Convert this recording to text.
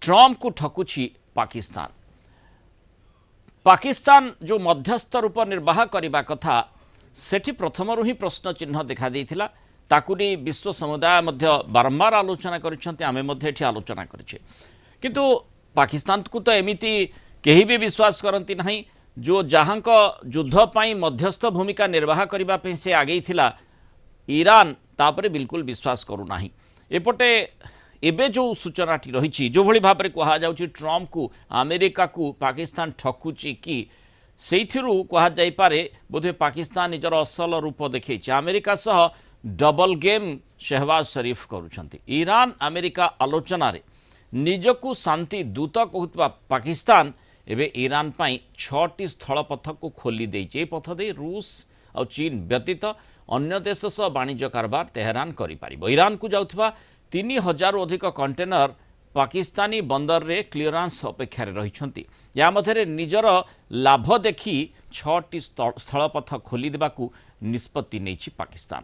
Trump को ठकुची पाकिस्तान। पाकिस्तान जो मध्यस्थ रूप निर्वाह करने कथा सेठी प्रथमरु ही प्रश्न चिन्ह देखा देइथिला। ताकू नहीं विश्व समुदाय बारंबार आलोचना करिसेंते, आमे मध्ये एठी आलोचना करिछे। किंतु पाकिस्तान को तो एमिति केही भी विश्वास करती नहीं जो जहाँक युद्ध पाई मध्यस्थ भूमिका निर्वाह करबा पे से आगे थिला ईरान तापरे बिल्कुल विश्वास करूना। एपटे एबे जो सूचनाटी रही जो भली भाव में कह जाउछि ट्रम्प को अमेरिका को पाकिस्तान ठकुची कि सेइथिरु कह जाई पारे बोधे पाकिस्तान निजर असल रूप देखै अमेरिका सह डबल गेम शहबाज शरीफ करुछंती। ईरान अमेरिका आलोचना रे निजकू शांति दूत कहूतबा पाकिस्तान एबे ईरान पाई 6टी स्थल पथ को खोली देइछे। पथ दे रूस और चीन व्यतीत अन्य देश सह वाणिज्य कारबार तेहरान करि पारिबो। ईरान को जाउथबा 3000 अधिक कंटेनर पाकिस्तानी बंदर रे क्लियरेंस अपेक्षा रही। या मध्य निजर लाभ देखी 6टी स्थलपथ खोली देबाकू निष्पत्ति नेछि पाकिस्तान।